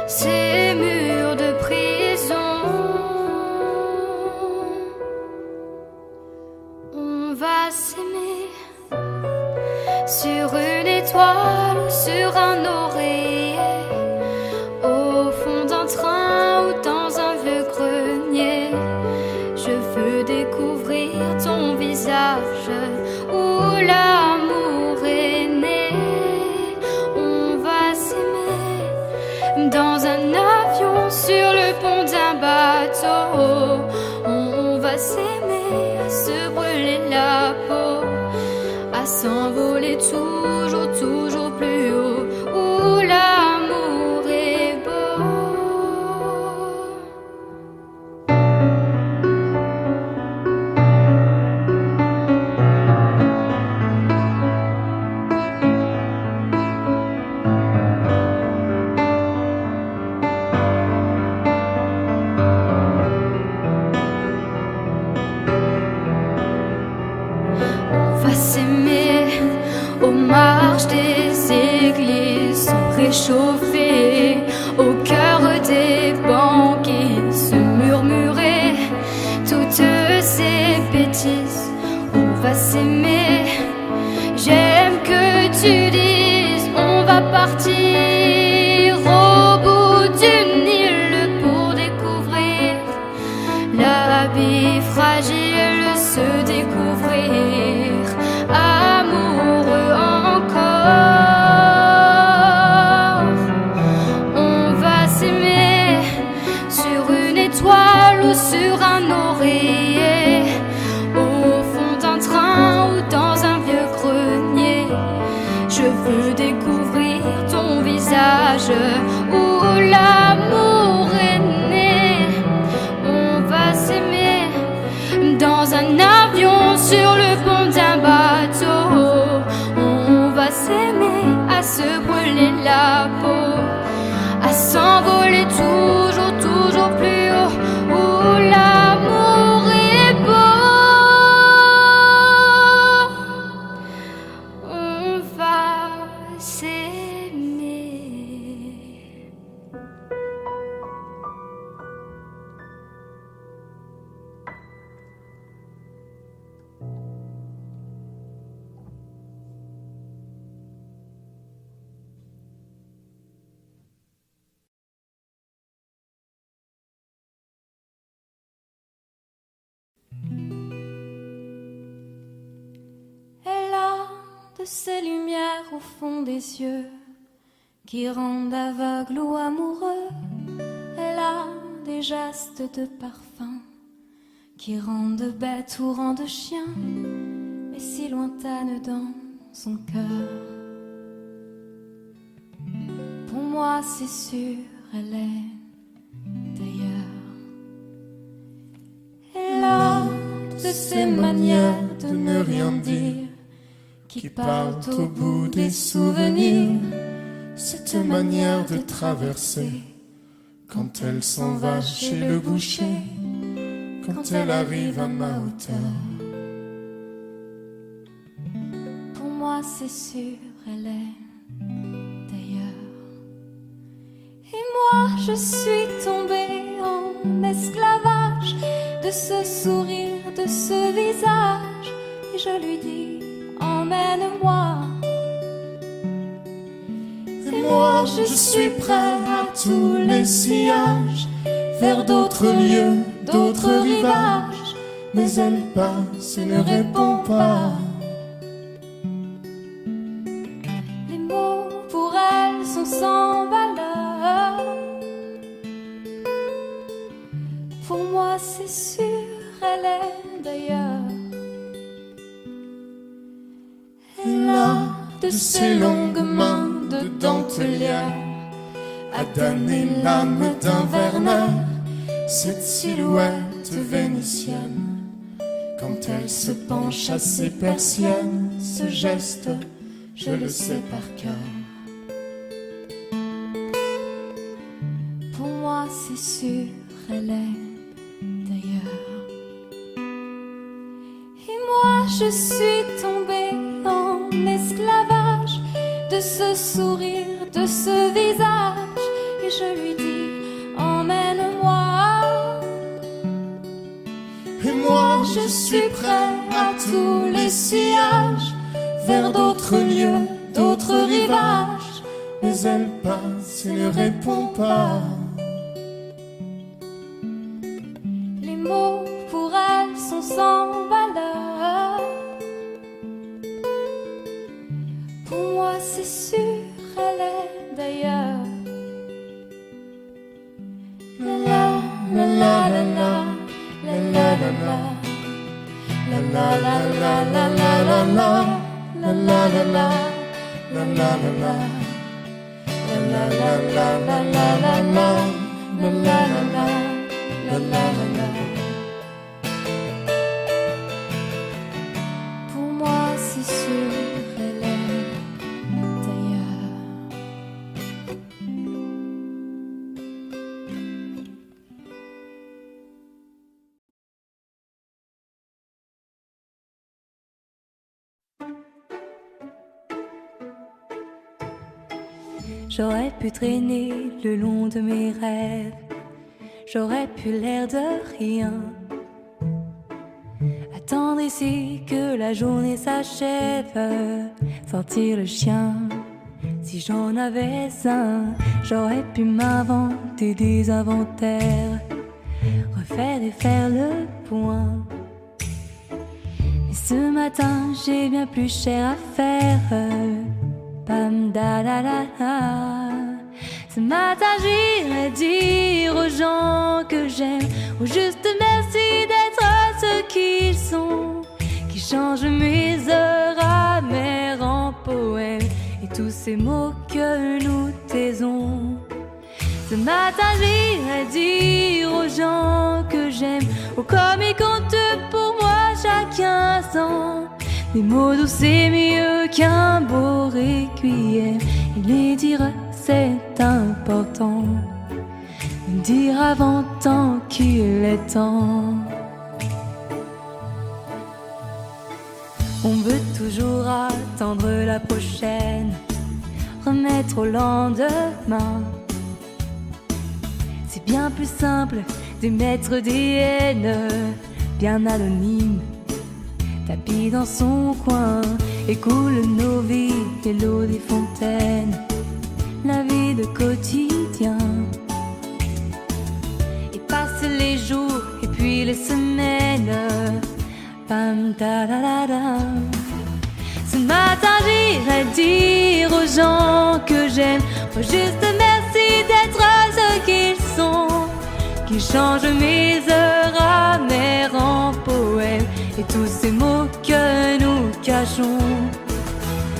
ces murs de prison. On va s'aimer sur une étoile ou sur un oreiller, au fond d'un train ou dans un vieux grenier. Je veux découvrir ton visage où l'amour est né. On va s'aimer dans un avion, sur le pont d'un bateau. On va s'aimer, à se brûler la peau, à s'envoler toujours, toujours plus haut, où l'amour est beau. On va s'aimer aux marches des églises, se réchauffer au cœur des banquiers, se murmurer toutes ces bêtises. On va s'aimer, j'aime que tu dises, on va partir au bout d'une île pour découvrir la vie fragile, se découvrir amoureux encore. On va s'aimer sur une étoile ou sur un oreiller, au fond d'un train ou dans un vieux grenier. Je de ces lumières au fond des yeux qui rendent aveugle ou amoureux. Elle a des gestes de parfum qui rendent bête ou rendent chien, mais si lointaine dans son cœur. Pour moi c'est sûr, elle est d'ailleurs. Elle a de ces manières de ne rien dire qui partent au bout des souvenirs. Cette manière de traverser quand elle s'en va chez le boucher, quand elle arrive à ma hauteur. Pour moi c'est sûr, elle est d'ailleurs. Et moi je suis tombée en esclavage de ce sourire, de ce visage, et je lui dis emmène-moi. Et moi je suis prêt à tous les sillages, vers d'autres lieux, d'autres rivages, mais elle passe et ne répond pas. Les mots pour elle sont sans valeur. Pour moi c'est sûr, elle est d'ailleurs. Elle a de ces longues mains de dentelière à damner l'âme d'un Werner. Cette silhouette vénitienne, quand elle se penche à ses persiennes, ce geste, je le sais par cœur. Pour moi c'est sûr, elle est d'ailleurs. Et moi je suis tombée en esclavage de ce sourire, de ce visage, et je lui dis emmène-moi. Et moi je suis prêt à tous les sillages, vers d'autres lieux, d'autres rivages, mais elle passe et ne répond pas. Les mots pour elle sont sans valeur. Pour moi c'est sûr, elle est d'ailleurs. La la la la la la. La la la la, la la la la la la la, la la la la, la la la la, la la la la la la la, la la la, la la la. Pour moi c'est sûr, elle est d'ailleurs. J'aurais pu traîner le long de mes rêves, j'aurais pu l'air de rien, attendre ici que la journée s'achève, sortir le chien si j'en avais un. J'aurais pu m'inventer des inventaires, refaire et faire le point. Mais ce matin j'ai bien plus cher à faire. Pam da da da da. Ce matin j'irai dire aux gens que j'aime, au juste merci d'être ceux qu'ils sont, qui changent mes heures amères en poèmes et tous ces mots que nous taisons. Ce matin j'irai dire aux gens que j'aime, oh comme ils comptent pour moi chaque instant. Des mots doux c'est mieux qu'un beau requiem, et les dire c'est important, me dire avant tant qu'il est temps. On veut toujours attendre la prochaine, remettre au lendemain. C'est bien plus simple d'émettre des haines, bien anonymes, tapis dans son coin, et coule nos vies et l'eau des fontaines, la vie de quotidien. Et passent les jours et puis les semaines, pam da da da da. Ce matin j'irai dire aux gens que j'aime, oh juste merci d'être ce qu'ils sont, qui changent mes heures amères en poèmes et tous ces mots que nous cachons.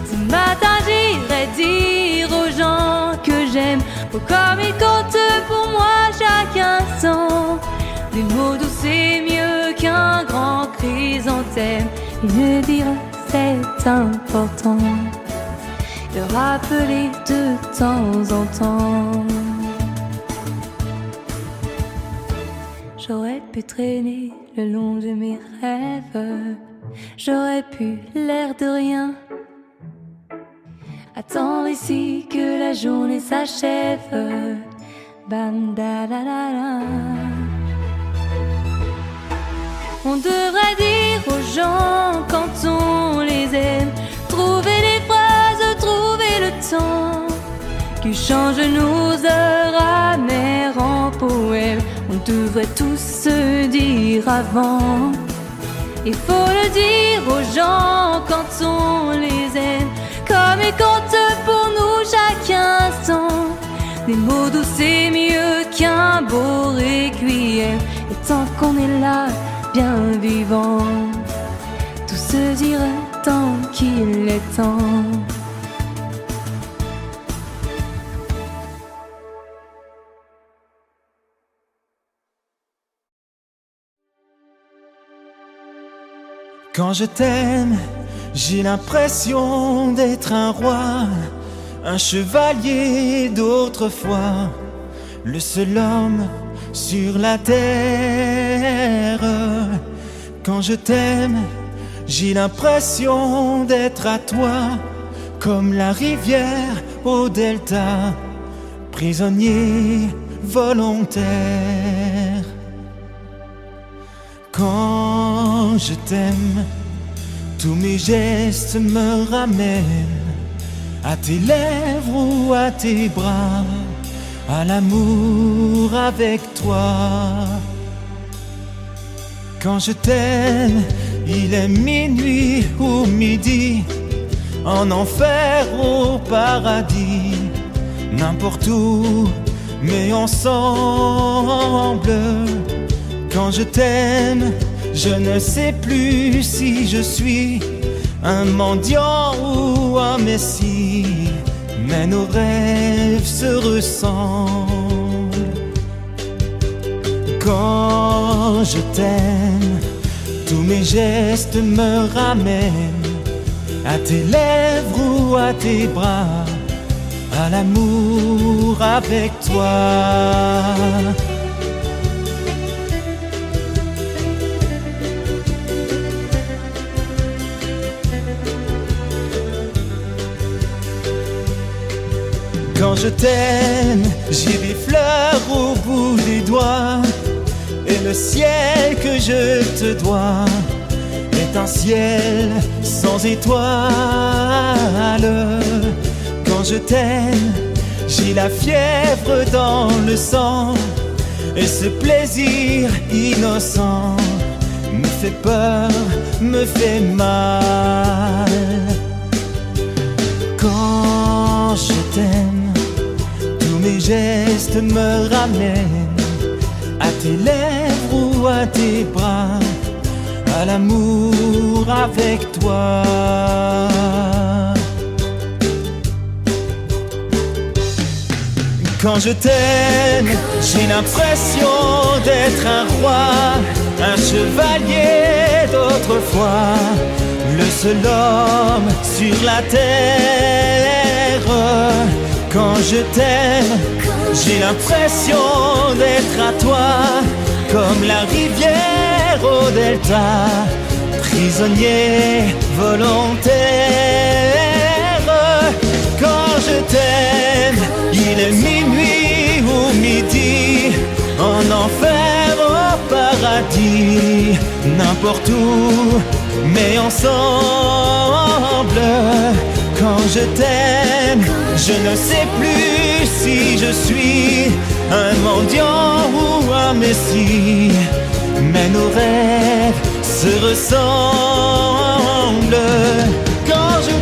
Ce matin j'irai dire aux gens que j'aime, oh comme ils comptent pour moi chaque instant. Des mots doux c'est mieux qu'un grand chrysanthème, et me dire c'est important, le rappeler de temps en temps. J'aurais pu traîner le long de mes rêves, j'aurais pu l'air de rien, attendre ici que la journée s'achève. Bam da la la la. On devrait dire aux gens quand on les aime, trouver les phrases, trouver le temps, qui change nos heures amères en poèmes. On devrait tous se dire avant. Il faut le dire aux gens quand on les aime, comme ils comptent pour nous chaque instant. Des mots doux c'est mieux qu'un beau requiem, et tant qu'on est là, bien vivant, tout se dira tant qu'il est temps. Quand je t'aime, j'ai l'impression d'être un roi, un chevalier d'autrefois, le seul homme sur la terre. Quand je t'aime, j'ai l'impression d'être à toi, comme la rivière au delta, prisonnier volontaire. Quand je t'aime, tous mes gestes me ramènent à tes lèvres ou à tes bras, à l'amour avec toi. Quand je t'aime, il est minuit ou midi, en enfer ou paradis, n'importe où, mais ensemble. Quand je t'aime, je ne sais plus si je suis un mendiant ou un messie, mais nos rêves se ressemblent. Quand je t'aime, tous mes gestes me ramènent à tes lèvres ou à tes bras, à l'amour avec toi. Quand je t'aime, j'ai des fleurs au bout des doigts, et le ciel que je te dois est un ciel sans étoiles. Quand je t'aime, j'ai la fièvre dans le sang, et ce plaisir innocent me fait peur, me fait mal. Quand je t'aime, tous mes gestes me ramènent à tes lèvres ou à tes bras, à l'amour avec toi. Quand je t'aime, j'ai l'impression d'être un roi, un chevalier d'autrefois, le seul homme sur la terre. Quand je t'aime, j'ai l'impression d'être à toi, comme la rivière au delta, prisonnier volontaire. Quand je t'aime, il est minuit ou midi, en enfer au paradis, n'importe où, mais ensemble. Quand je t'aime, je ne sais plus si je suis un mendiant ou un messie, mais nos rêves se ressemblent. Quand je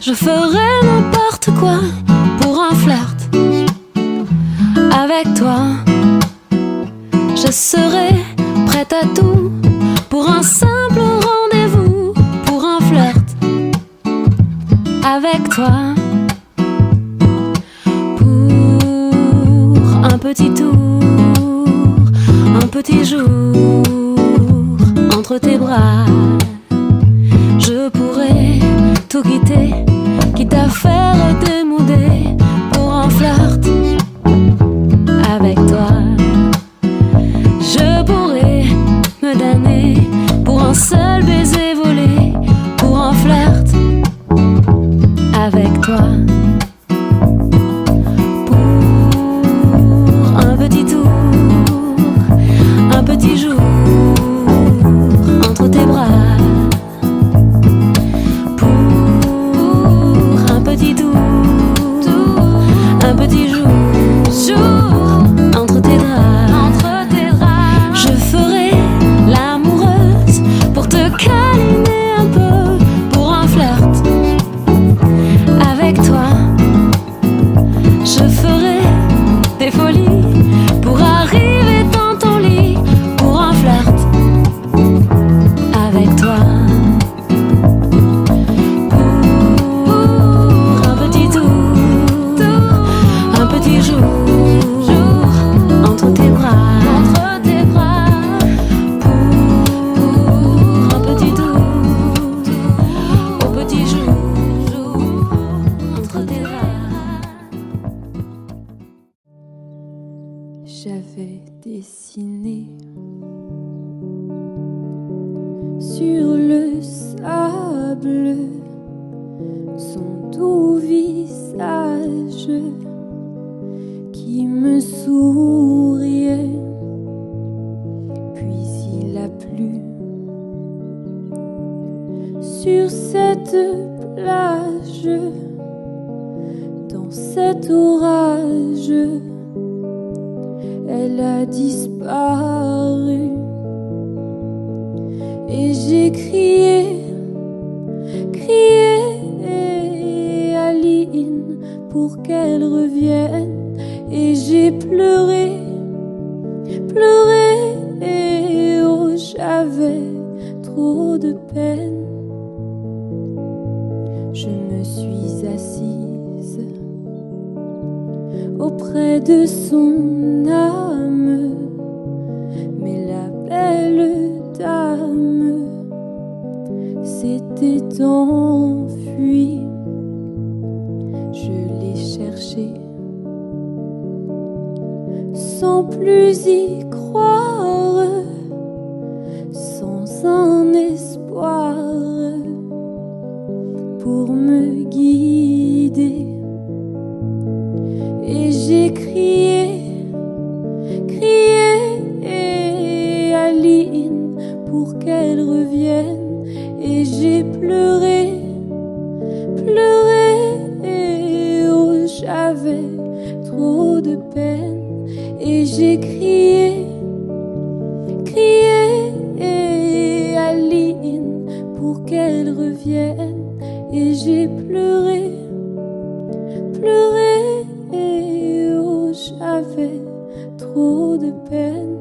Je ferai n'importe quoi pour un flirt avec toi. Je serai prête à tout pour un simple rendez-vous, pour un flirt avec toi. Pour un petit tour, un petit jour entre tes bras. Je pourrais tout quitter, quitte à faire démouder pour un flirt avec toi. Je pourrais me damner pour un seul baiser volé, pour un flirt avec toi. Pour un petit tour, un petit jour entre tes bras. Un petit jour entre tes draps. Je ferai l'amoureuse pour te câliner un peu, pour un flirt avec toi. Je ferai des folies pour arriver dans ton lit, pour un flirt avec toi. J'avais dessiné sur le sable son doux visage qui me souriait. Puis il a plu sur cette plage, dans cet orage. Elle a disparu et j'ai crié, crié Aline pour qu'elle revienne. Et j'ai pleuré, pleuré, oh j'avais trop de peine. Je me suis assise auprès de son âme, mais la belle dame s'était enfuie. Je l'ai cherchée sans plus y croire, sans un espoir pour me guider. Et j'ai crié, crié Aline pour qu'elle revienne. Et j'ai pleuré, pleuré, oh j'avais trop de peine. Et j'ai crié, crié Aline pour qu'elle revienne. Et j'ai pleuré, pleuré, oh j'avais trop de peine.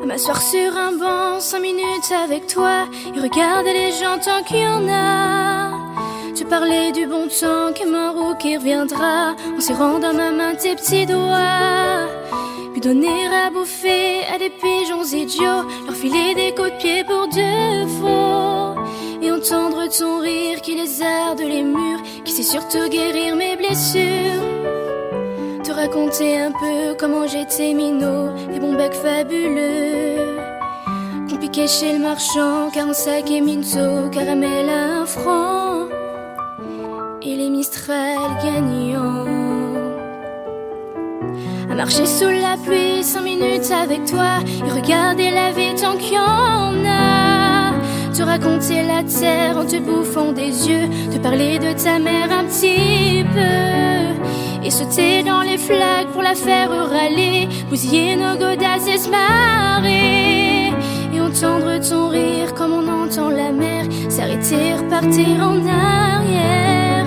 À m'asseoir sur un banc 5 minutes avec toi et regarder les gens tant qu'il y en a. Tu parlais du bon temps comme un roux qui reviendra, en serrant dans ma main tes petits doigts. Puis donner à bouffer à des pigeons idiots, leur filer des coups de pied pour de faux. Et entendre ton rire qui lézarde les murs, qui sait surtout guérir mes blessures. Te raconter un peu comment j'étais minot, des bons becs fabuleux qu'on piquait chez le marchand, 45 et minto, caramel à 1 franc, et les Mistral gagnants. À marcher sous la pluie 5 minutes avec toi et regarder la vie tant qu'il y en a. raconter la terre en te bouffant des yeux, te parler de ta mère un petit peu, et sauter dans les flaques pour la faire râler, bousiller nos godasses et se marrer, et entendre ton rire comme on entend la mer s'arrêter, repartir en arrière,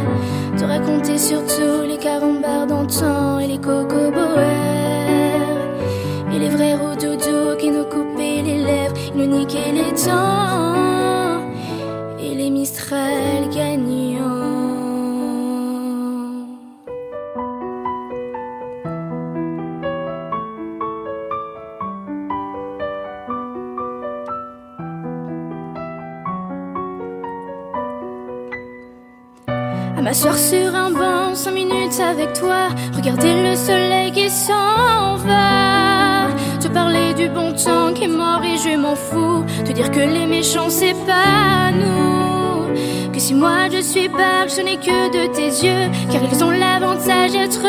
te raconter surtout les carambars d'antan et les cocoboères, et les vrais roudoudous qui nous coupaient les lèvres, ils nous niquaient les dents, et les Mistral gagnants. À m'asseoir sur un banc, 5 minutes avec toi, regarder le soleil qui s'en va, te parler du bon temps qui est mort et je m'en fous, te dire que les méchants c'est pas nous, que si moi je suis barque je n'ai que de tes yeux, car ils ont l'avantage d'être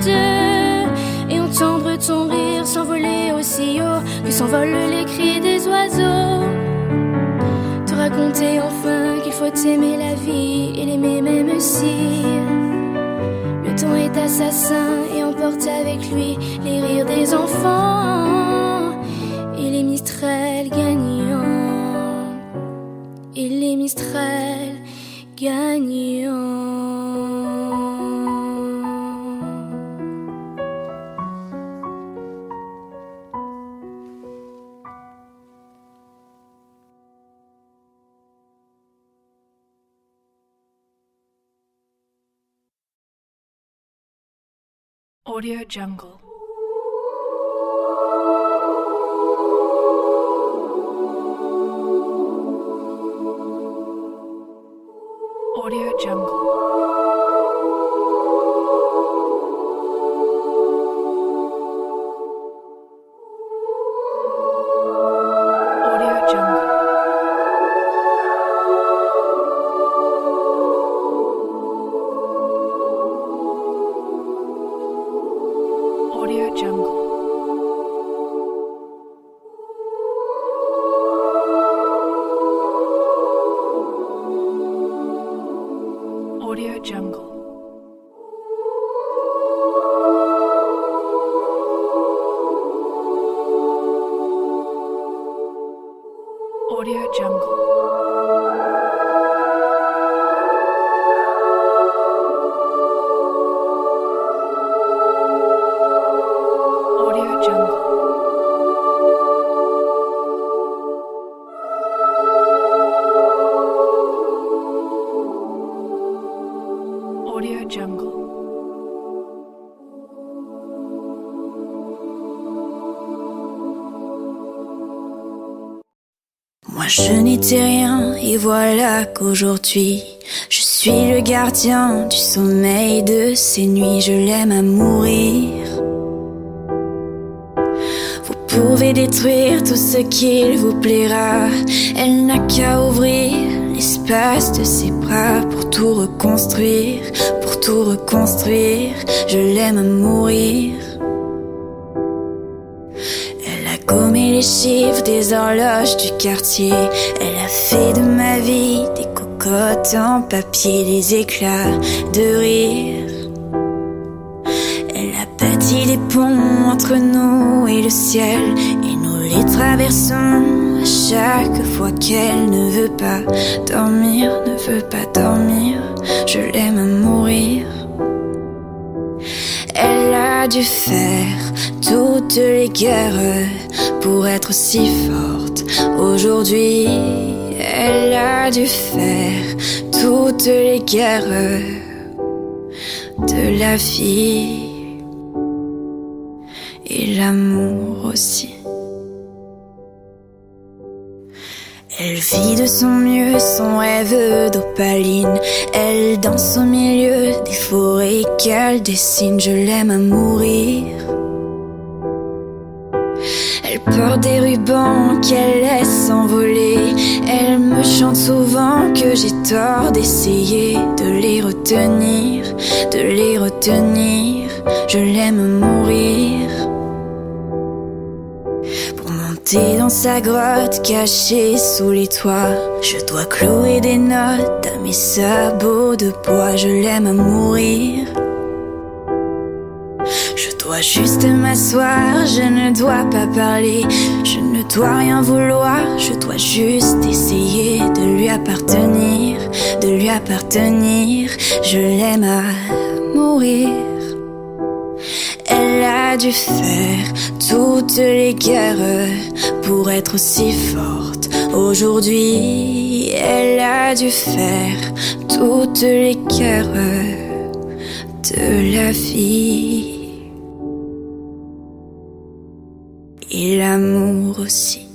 deux, et entendre ton rire s'envoler aussi haut que s'envolent les cris des oiseaux, te raconter enfin qu'il faut aimer la vie et l'aimer même si le temps est assassin et emporte avec lui les rires des enfants, et les Mistral gagnants, et les Mistral gagnants. Audio Jungle. Audio Jungle. Audio Jungle. Audio Jungle. Audio Jungle. Audio Jungle. Moi je n'étais rien et voilà qu'aujourd'hui je suis le gardien du sommeil de ces nuits. Je l'aime à mourir. Vous pouvez détruire tout ce qu'il vous plaira, elle n'a qu'à ouvrir l'espace de ses bras pour tout reconstruire, pour tout reconstruire. Je l'aime à mourir. Elle a gommé les chiffres des horloges du quartier, elle a fait de ma vie des cocottes en papier, des éclats de rire. Elle a bâti des ponts entre nous et le ciel, et nous les traversons à chaque fois qu'elle ne veut pas dormir, ne veut pas dormir. Je l'aime à mourir. Elle a dû faire toutes les guerres pour être si forte aujourd'hui. Elle a dû faire toutes les guerres de la vie et l'amour aussi. Elle vit de son mieux son rêve d'opaline. Elle danse au milieu des forêts qu'elle dessine. Je l'aime à mourir. Elle porte des rubans qu'elle laisse s'envoler. Elle me chante souvent que j'ai tort d'essayer de les retenir, de les retenir. Je l'aime à mourir. monter dans sa grotte cachée sous les toits. Je dois clouer des notes à mes sabots de bois. Je l'aime à mourir. Je dois juste m'asseoir, je ne dois pas parler. Je ne dois rien vouloir, je dois juste essayer de lui appartenir, de lui appartenir. Je l'aime à mourir. Elle a dû faire toutes les guerres pour être aussi forte. Aujourd'hui, elle a dû faire toutes les guerres de la vie. Et l'amour aussi.